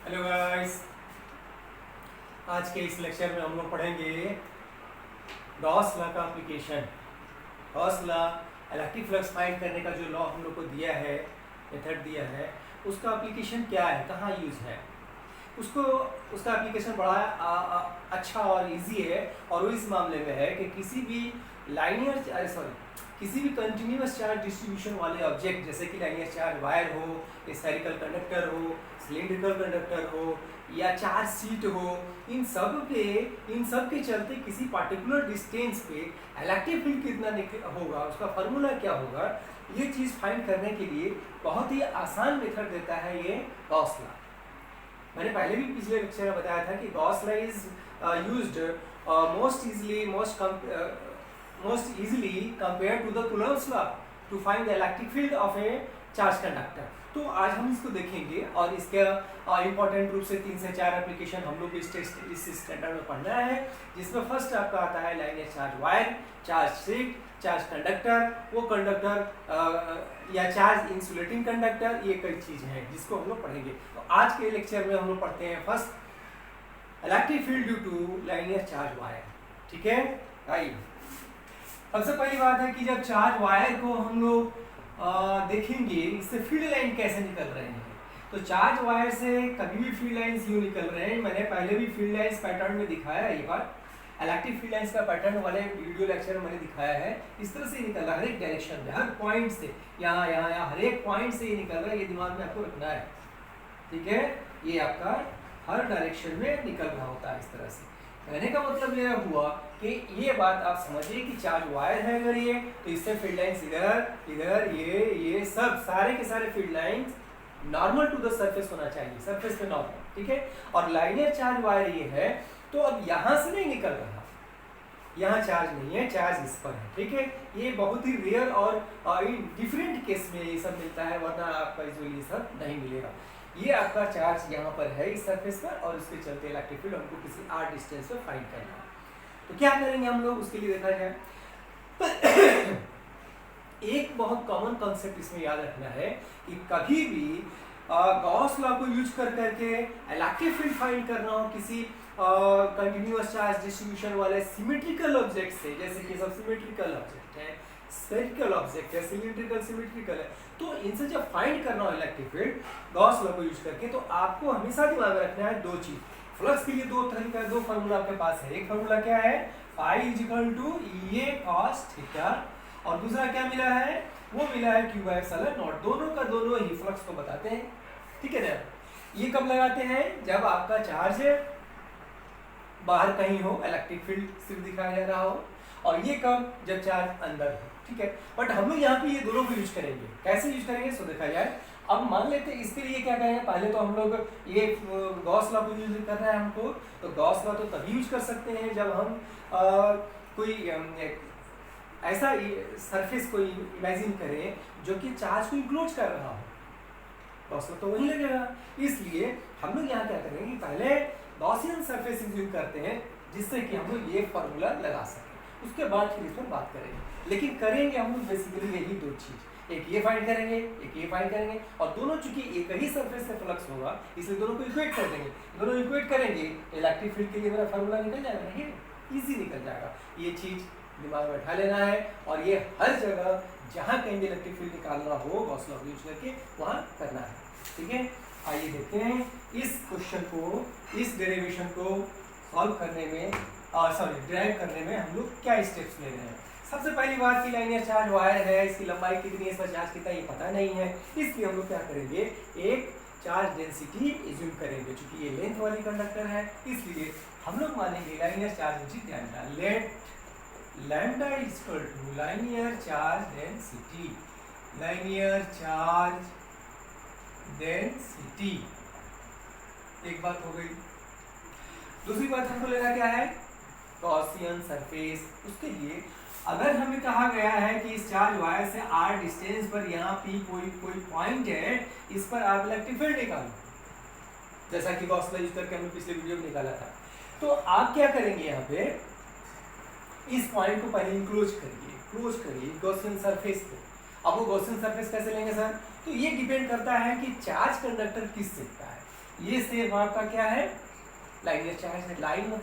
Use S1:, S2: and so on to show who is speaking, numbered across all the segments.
S1: Hello guys, आज के इस लेक्चर में हम लोग पढ़ेंगे गॉस लॉ का application. Gauss law electric flux find करने का जो लॉ हम लोग को दिया है, मेथड दिया है, उसका एप्लीकेशन क्या है, कहाँ यूज़ है, उसका एप्लीकेशन बड़ा अच्छा और इजी है। और वो इस मामले में है कि किसी भी कंटिन्यूअस चार्ज डिस्ट्रीब्यूशन वाले ऑब्जेक्ट, जैसे कि लाइनियर चार्ज वायर हो, स्फेरिकल कंडक्टर हो, सिलिंड्रिकल कंडक्टर हो या चार्ज शीट हो, इन सब के चलते किसी पार्टिकुलर डिस्टेंस पे इलेक्ट्रिक फील्ड कितना होगा, उसका फार्मूला क्या होगा, ये चीज़ फाइंड करने के लिए बहुत ही आसान मेथड देता है ये गॉस लॉ। मैंने पहले भी पिछले लेक्चर में बताया था कि Gauss law is used most easily compared to the Coulomb's law to find the electric field of a charge conductor। तो आज हम इसको देखेंगे और इसका इम्पोर्टेंट रूप से 3 से 4 एप्लीकेशन हम लोग इस स्टैंडर्ड में पढ़ना है, जिसमें फर्स्ट आपका आता है linear charge wire, charge sheet, charge conductor, वो कंडक्टर या चार्ज इंसुलेटिंग कंडक्टर, ये कई चीज़ें हैं जिसको हम लोग पढ़ेंगे। तो आज के लेक्चर में हम लोग पढ़ते हैं first electric field due to linear charge wire. ठीक है, आइए। सबसे पहली बात है कि जब चार्ज वायर को हम लोग देखेंगे, इससे फील्ड लाइन कैसे निकल रहे हैं। तो चार्ज वायर से कभी भी फील्ड लाइंस यूँ निकल रहे हैं। मैंने पहले भी फील्ड लाइंस पैटर्न में दिखाया है, ये बार इलेक्ट्रिक फील्ड लाइंस का पैटर्न वाले वीडियो लेक्चर में मैंने दिखाया है। इस तरह से निकल रहा है हर एक डायरेक्शन में, हर पॉइंट से, यहाँ यहाँ यहाँ हर एक पॉइंट से ये निकल रहा है। ये दिमाग में आपको रखना है, ठीक है। ये आपका हर डायरेक्शन में निकल रहा होता है इस तरह से। कहने का मतलब यह हुआ कि ये बात आप समझिए कि चार्ज वायर है अगर ये, तो इससे फील्ड लाइंस इधर ये सब सारे के सारे field lines normal to the surface होना चाहिए, सरफेस पे नॉर्मल, ठीक है। और लाइनियर चार्ज वायर ये है, तो अब यहाँ से नहीं निकल रहा, यहाँ चार्ज नहीं है, चार्ज इस पर है, ठीक है। ये बहुत ही रेयर और डिफरेंट केस में ये सब मिलता है, वरना आपका यूजुअली सब नहीं मिलेगा। ये आपका चार्ज यहाँ पर है इस सरफेस पर, और उसके चलते इलेक्ट्रिक फील्ड हमको किसी आर डिस्टेंस पर फाइंड करना है। तो क्या करेंगे हम लोग, उसके लिए देखा जाए एक बहुत कॉमन कॉन्सेप्ट इसमें याद रखना है कि कभी भी गॉस लॉ को यूज करके इलेक्ट्रिक फील्ड फाइंड करना हो किसी कंटिन्यूअस चार्ज डिस्ट्रीब्यूशन वाले सिमेट्रिकल ऑब्जेक्ट से, जैसे कि सब सिमेट्रिकल ऑब्जेक्ट है, स्फेरिकल ऑब्जेक्ट है, सिलिंड्रिकल सिमेट्रिकल है, तो इनसे जब फाइंड करना हो इलेक्ट्रिक फील्ड गॉस लॉ को यूज करके, तो आपको हमेशा दिमाग में रखना है दो चीज। फ्लक्स के लिए दो तरह का दो फार्मूला आपके पास है। एक फार्मूला क्या है, phi equal to a cos theta, और दूसरा क्या मिला है, वो मिला है क्यू बाय एप्सिलॉन नॉट। दोनों का दोनों ही फ्लक्स को बताते हैं, ठीक है ना। ये कब लगाते हैं, जब आपका चार्ज बाहर कहीं हो, इलेक्ट्रिक फील्ड सिर्फ दिखाया जा रहा हो, और ये कब, जब चार्ज अंदर हो, ठीक है। बट हम लोग यहाँ पे ये दोनों को यूज करेंगे। कैसे यूज करेंगे सो देखा जाए। अब मान लेते हैं इसके लिए क्या करेंगे, पहले तो हम लोग ये गॉस लॉ को यूज करना है हमको। तो गॉस लॉ तो तभी यूज कर सकते हैं जब हम कोई ऐसा सरफेस को इमेजिन करें जो कि चार्ज को इंक्लोज कर रहा हो, गॉस लॉ तो वही लगेगा। इसलिए हम लोग यहाँ क्या करेंगे, पहले गॉसियन सरफेस यूज करते हैं, जिससे कि हम लोग ये फॉर्मूला लगा सकें। उसके बाद फिर इस पर बात करेंगे, लेकिन करेंगे हम लोग बेसिकली यही दो चीज़, एक ये फाइंड करेंगे, एक ये फाइंड करेंगे, और दोनों चूंकि एक ही सरफेस से फ्लक्स होगा, इसलिए दोनों को इक्वेट कर देंगे। दोनों इक्वेट करेंगे, इलेक्ट्रिक फील्ड के लिए मेरा फार्मूला निकल जाएगा, ये इजी निकल जाएगा। ये चीज़ दिमाग में बैठा लेना है, और ये हर जगह जहाँ कहीं भी इलेक्ट्रिक फील्ड निकालना हो गॉस लॉ यूज करके वहाँ करना है, ठीक है। आइए देखते हैं इस क्वेश्चन को, इस डेरिवेशन को सॉल्व करने में, ड्राइव करने में हम लोग क्या स्टेप्स ले रहे हैं। सबसे पहली बात की लाइनियर चार्ज वायर है, इसकी लंबाई कितनी है, इसका चार्ज कितना, ये पता नहीं है। इसलिए हम लोग क्या करेंगे, एक चार्ज डेंसिटी एज्यूम करेंगे। चूंकि ये लेंथ वाली कंडक्टर है, इसलिए हम लोग मानेंगे linear charge density lambda. Let lambda equal to linear charge density, linear charge density. एक बात हो गई। दूसरी बात हमको लेना क्या है, गॉसियन सरफेस। उसके लिए अगर हमें कहा गया है कि इस चार्ज वायर से आर डिस्टेंस पर यहाँ पे कोई पॉइंट है, इस पर आप इलेक्ट्रिक फील्ड निकालो, जैसा कि गॉस लॉ यूज करके हमने पिछले वीडियो में निकाला था। तो आप क्या करेंगे, यहाँ पे इस पॉइंट को पहले क्लोज करिए गॉसियन सरफेस पे। अब वो गॉसियन सरफेस कैसे लेंगे सर, तो ये डिपेंड करता है कि चार्ज कंडक्टर किस शेप का है। ये सेम आपका क्या है, लाइनियर चार्ज है, लाइन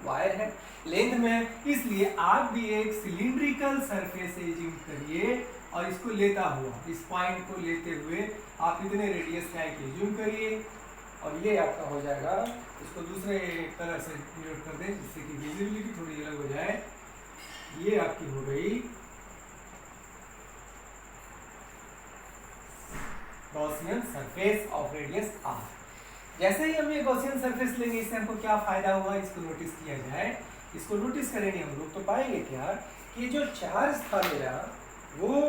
S1: वायर है लेंथ में, इसलिए आप भी एक सिलिंड्रिकल सरफेस एज्यूम करिए और इसको लेता हुआ, इस पॉइंट को लेते हुए आप इतने रेडियस का एक एज्यूम करिए और ये आपका हो जाएगा। इसको दूसरे कलर से डिनोट कर दें जिससे कि विजिबिलिटी थोड़ी अलग हो जाए। ये आपकी हो गई Gaussian surface of radius r। जैसे ही हम ये गॉसियन सरफेस लेंगे इससे हमको क्या फायदा हुआ, इसको नोटिस किया जाए। इसको नोटिस करेंगे हम लोग तो पाएंगे क्या कि जो चार्ज था मेरा वो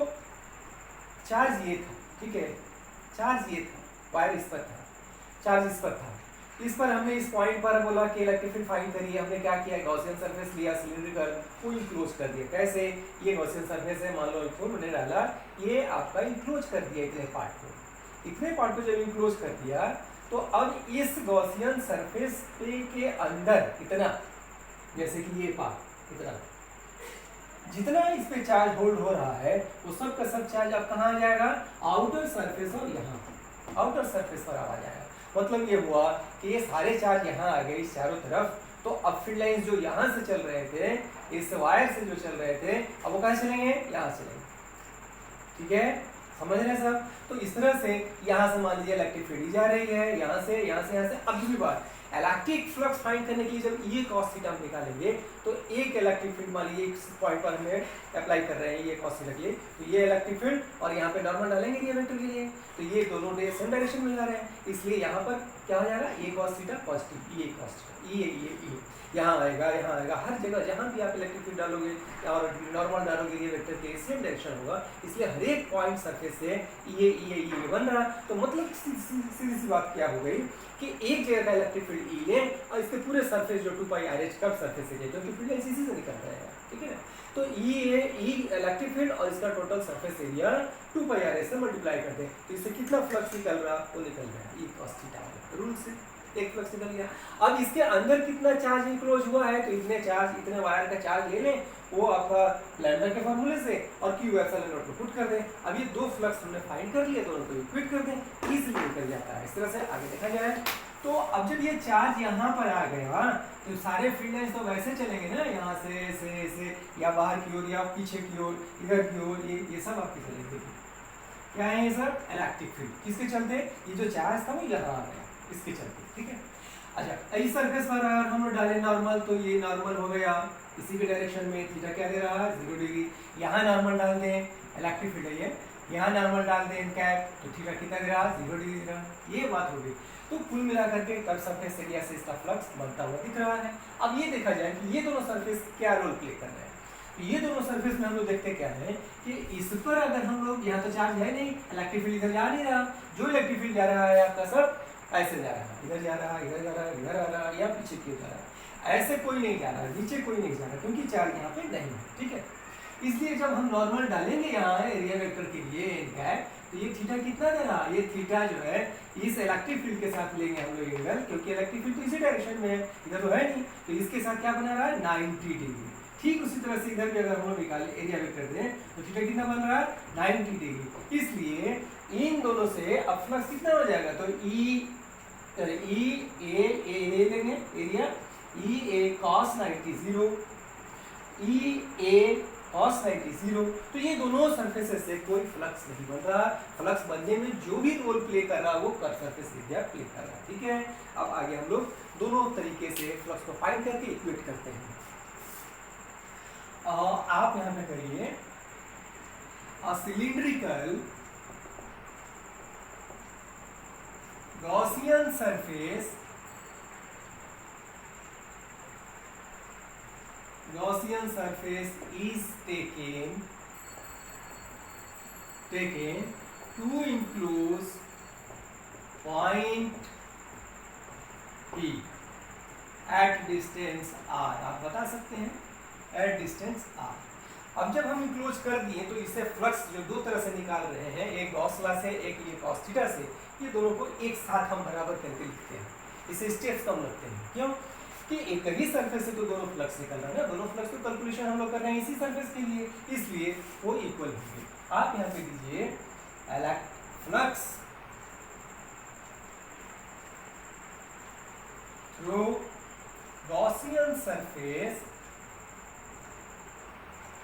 S1: चार्ज ये था, ठीक है, चार्ज ये था, वायर इस पर था, चार्ज इस पर था। इस पर हमने इस पॉइंट पर बोला कि इलेक्ट्रिक फील्ड फाइंड करिए। हमने क्या किया, गॉसियन सरफेस लिया, सिलिंड्रिकल को इनक्लोज कर दिया। कैसे, ये गॉसियन सरफेस है, मान लो इसको मैंने डाला, ये आपका इनक्लोज कर दिया इतने पार्ट को। इतने पार्ट को जब इनक्लोज कर दिया तो अब इस गॉसियन सरफेस पे के अंदर इतना, जैसे कि ये पार्ट इतना, जितना इस पे चार्ज होल्ड हो रहा है वो सब का सब चार्ज अब कहाँ आ जाएगा, आउटर सरफेस और यहाँ आउटर सरफेस पर आ जाएगा। मतलब ये हुआ कि ये सारे चार्ज यहाँ आ गए इस चारों तरफ। तो अब फील्ड लाइंस जो यहाँ से चल रहे थे, इस वायर से जो चल रहे थे, अब वो कहाँ चलेंगे, यहाँ चलेंगे। ठीक है, समझ रहे हैं सब। तो इस तरह से यहाँ से मान लीजिए इलेक्ट्रिक फील्ड जा रही है, यहाँ से यहाँ से यहाँ से। अब दूसरी बात, इलेक्ट्रिक फ्लक्स फाइंड करने के लिए जब ये cos थीटा हम निकालेंगे तो एक इलेक्ट्रिक फील्ड मान लीजिए इस पॉइंट पर हमें अप्लाई कर रहे हैं ये cos थीटा के लिए, तो ये इलेक्ट्रिक फील्ड और यहाँ पे नॉर्मल डालेंगे ये वेक्टर के लिए, तो ये दोनों सेम डायरेक्शन में जा रहे हैं, इसलिए यहाँ पर क्या हो जाएगा, ये cos थीटा पॉजिटिव, ये cos थीटा, ये यहाँ आएगा, हर जगह जहाँ भी आप इलेक्ट्रिक फील्ड डालोगे और नॉर्मल डालोगे ये वेक्टर के सेम डायरेक्शन होगा, इसलिए हर एक पॉइंट सरफेस से ये बन रहा। तो मतलब सीधी सी बात क्या हो गई कि एक जगह का इलेक्ट्रिक फील्ड ई ले और इसके पूरे सरफेस जो 2πr कब सरफेस से क्योंकि फील्ड इसी से निकल रहा है, ठीक है ना। तो ई इलेक्ट्रिक फील्ड और इसका टोटल सरफेस एरिया 2πr से मल्टीप्लाई कर दें तो इससे कितना फ्लक्स निकल रहा, वो निकल रहा है ई cos थीटा रूल से एक फ्लक्स निकल गया। अब इसके अंदर कितना चार्ज इनक्लोज हुआ है, तो इतने चार्ज, इतने वायर का चार्ज ले लें, वो आपका लैम्डा के फॉर्मूले से और क्यू एप्सिलॉन नॉट को पुट कर दें। अब ये दो फ्लक्स हमने फाइंड कर लिए तो उनको इक्वेट कर दें, इजीली निकल जाता है। इस तरह से आगे देखा जाए तो अब जब ये चार्ज यहाँ पर आ गया तो सारे फील्ड लाइंस तो वैसे चलेंगे ना, यहाँ से या बाहर की ओर या पीछे की ओर, इधर की ओर, ये सब आपके चलेंगे। क्या है ये सब, इलेक्ट्रिक फील्ड। किसके चलते, ये जो चार्ज था वो यहाँ आ गया इसके चलते, ठीक है। अच्छा, इस सरफेस पर अगर हम लोग डालें नॉर्मल तो ये नॉर्मल हो गया इसी के डायरेक्शन में, थीटा क्या दे रहा है 0 डिग्री। यहाँ नॉर्मल डाल दें, इलेक्ट्रिक फील्ड है ये, यहाँ नॉर्मल डाल दें कैप तो थीटा कितना दे रहा, 0 डिग्री दे रहा। ये बात हो गई। तो कुल मिला करके कट सरफेस एरिया से इसका फ्लक्स बढ़ता हुआ दिख रहा है। अब ये देखा जाए कि ये दोनों सरफेस क्या रोल प्ले कर रहे हैं। ये दोनों सरफेस में हम लोग देखते क्या है कि इस पर अगर हम लोग, यहाँ तो चार्ज है नहीं, इलेक्ट्रिक फील्ड इधर जा नहीं रहा, जो इलेक्ट्रिक फील्ड जा रहा है आपका सब ऐसे जा रहा है, इधर जा रहा है, इधर जा रहा है, इधर आ रहा है या पीछे क्यों जा रहा है, ऐसे कोई नहीं जा रहा है, नीचे कोई नहीं जा रहा क्योंकि चार्ज यहाँ पे नहीं है, ठीक है। इसलिए जब हम नॉर्मल डालेंगे यहाँ एरिया वेक्टर के लिए कैप, तो ये थीटा कितना दे रहा, ये थीटा जो है इस इलेक्ट्रिक फील्ड के साथ लेंगे हम लोग एंगल, क्योंकि इलेक्ट्रिक फील्ड तो इसी डायरेक्शन में है, इधर तो है नहीं, तो इसके साथ क्या बना रहा है 90 डिग्री। ठीक उसी तरह से इधर भी अगर हम लोग निकाले एरिया वेक्टर दें तो थीटा कितना बन रहा है 90 डिग्री। इसलिए इन दोनों से अब फ्लक्स कितना हो जाएगा, तो ए लेंगे एरिया, ई ए cos 90 0, ई ए cos 90 0। तो ये दोनों सरफेसेस से कोई फ्लक्स नहीं बन रहा। फ्लक्स बनने में जो भी रोल प्ले कर रहा है वो कर सरफेस एरिया प्ले कर रहा है, ठीक है। अब आगे हम लोग दोनों तरीके से फ्लक्स को फाइंड करके इक्वेट करते हैं। आप यहाँ पे करिए cylindrical Gaussian surface is taken to enclose point P at distance r। आप बता सकते हैं at distance r। अब जब हम इनक्लोज कर दिए तो इससे फ्लक्स जो दो तरह से निकाल रहे हैं, एक गॉस लॉ से, एक ये cos थीटा से, ये दोनों को एक साथ हम बराबर करके लिखते हैं, इसे स्टेप्स कम लगते हैं। क्यों कि एक ही सरफेस से तो दोनों फ्लक्स निकल रहा है ना, दोनों फ्लक्स तो कैलकुलेशन हम लोग कर रहे हैं इसी सरफेस के लिए, इसलिए वो इक्वल होंगे। आप यहाँ पे दीजिए flux through Gaussian surface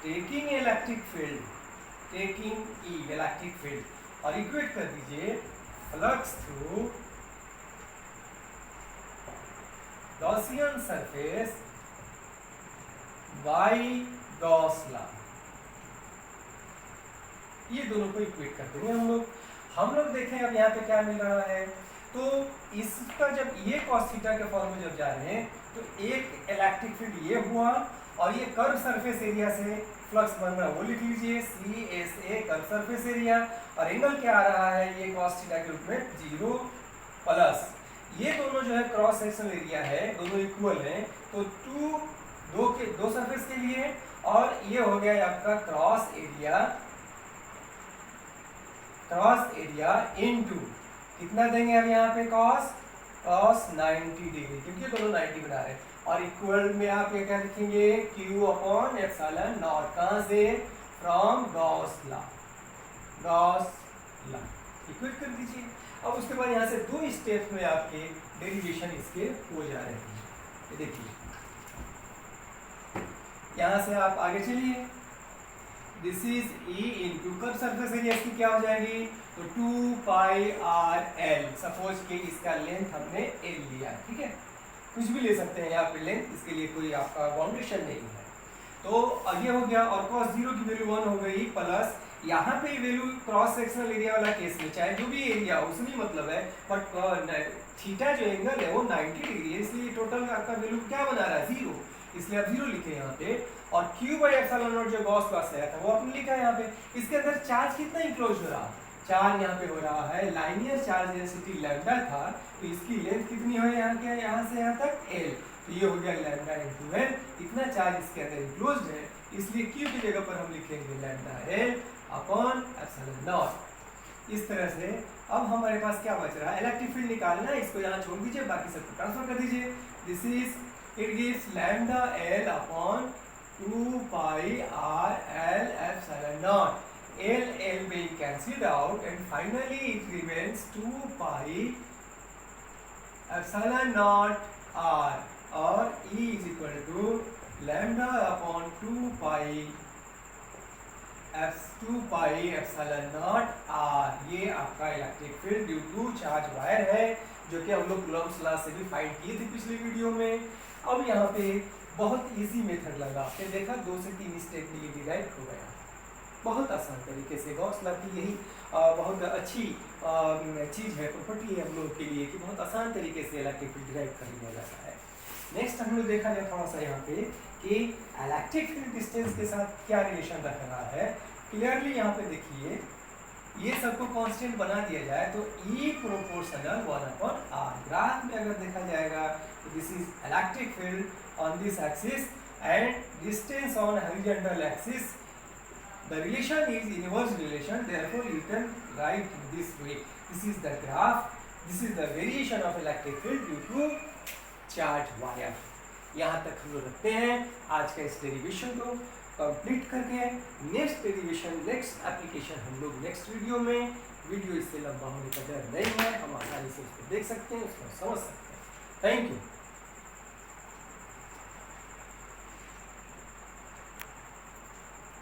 S1: taking electric field, taking E electric field, और इक्वेट कर दीजिए flux through Gaussian surface by Gauss law। ये दोनों को इक्वेट कर देंगे हम लोग देखें अब यहाँ पे क्या मिल रहा है। तो इसका जब ये cos थीटा के फॉर्म में जब जा रहे हैं तो एक इलेक्ट्रिक फील्ड ये हुआ और ये कर्व सरफेस एरिया से फ्लक्स बन रहा है वो लिख लीजिए CSA कर्व सरफेस एरिया, और एंगल क्या आ रहा है ये cos थीटा के रूप में 0 प्लस ये दोनों जो है क्रॉस सेक्शनल एरिया है दोनों इक्वल हैं तो दो सरफेस के लिए, और ये हो गया आपका क्रॉस एरिया इनटू कितना देंगे अब यहाँ पे cos 90 डिग्री, क्योंकि दोनों 90 बना रहे हैं, और इक्वल में आप ये क्या लिखेंगे Q अपॉन एप्सिलॉन नॉट, कहाँ से फ्रॉम गॉस लॉ इक्वेट कर दीजिए। अब उसके बाद यहाँ से 2 स्टेप्स में आपके डेरिवेशन इसके हो जा रहे हैं। ये देखिए यहाँ से आप आगे चलिए, this is E into curve surface area इसकी क्या हो जाएगी तो 2 पाई r l, सपोज कि इसका लेंथ हमने l लिया, ठीक है, कुछ भी ले सकते हैं यहाँ पे लेंथ, इसके लिए कोई आपका बाउंडेशन नहीं है। तो ये हो गया, और cos 0 की वैल्यू 1 हो गई, प्लस यहाँ पे वैल्यू क्रॉस सेक्शनल एरिया वाला केस में चाहे जो भी एरिया हो उसमें मतलब है, बट थीटा जो एंगल है वो 90 डिग्री है, इसलिए टोटल आपका वैल्यू क्या बना रहा है 0, इसलिए आप 0 लिखे यहाँ पे, और Q बाई एप्सिलॉन नॉट जो गॉस लॉ से आया था वो आपने लिखा है यहाँ पे। इसके अंदर चार्ज कितना इंक्लोज हो रहा है, चार्ज यहाँ पे हो रहा है लाइनियर चार्ज डेंसिटी लैम्डा था, तो इसकी लेंथ कितनी है यहाँ से यहाँ तक L, तो ये हो गया लैम्डा इंटू L, इतना चार्ज इसके अंदर इंक्लोज्ड है, इसलिए Q की जगह पर हम लिखेंगे lambda L upon epsilon not. इस तरह से अब हमारे पास क्या बच रहा है, इलेक्ट्रिक फील्ड निकालना है, इसको यहाँ छोड़ दीजिए, बाकी सबको ट्रांसफर कर दीजिए। This is it gives lambda L upon 2 pi r l epsilon naught, L being cancelled out, and finally it remains 2 pi epsilon naught r, और E is equal to lambda upon 2 pi epsilon naught r। ये आपका electric field due to charge wire है, जो कि हम लोग Coulomb's law से भी फाइंड किए थे पिछले वीडियो में। अब यहाँ पे बहुत इजी मेथड लगा, आपने देखा 2 से 3 स्टेप में ये डिराइव हो गया, बहुत आसान तरीके से। गॉस लॉ की यही बहुत अच्छी चीज़ है, प्रॉपर्टी है हम लोग के लिए कि बहुत आसान तरीके से इलेक्ट्रिक फील्ड डिराइव कर लिया जाता है। नेक्स्ट हम लोग देखा जाए थोड़ा सा यहाँ पे कि इलेक्ट्रिक फील्ड डिस्टेंस के साथ क्या रिलेशन रख रहा है। क्लियरली यहाँ पे देखिए, ये सबको कांस्टेंट बना दिया जाए तो E प्रोपोर्शनल 1/r। ग्राफ में अगर देखा जाएगा तो this is electric field on this axis and distance on horizontal axis, the relation is inverse relation, therefore you can write this way, this is the graph, this is the variation of electric field due to charge wire। यहाँ तक हम लोग रखते हैं आज का इस derivation को कंप्लीट करके, नेक्स्ट डेरिवेशन नेक्स्ट एप्लीकेशन हम लोग नेक्स्ट वीडियो में, वीडियो इससे लंबा होने का डर नहीं है, हम आसानी से उसको देख सकते हैं, उसको समझ सकते हैं। Thank you.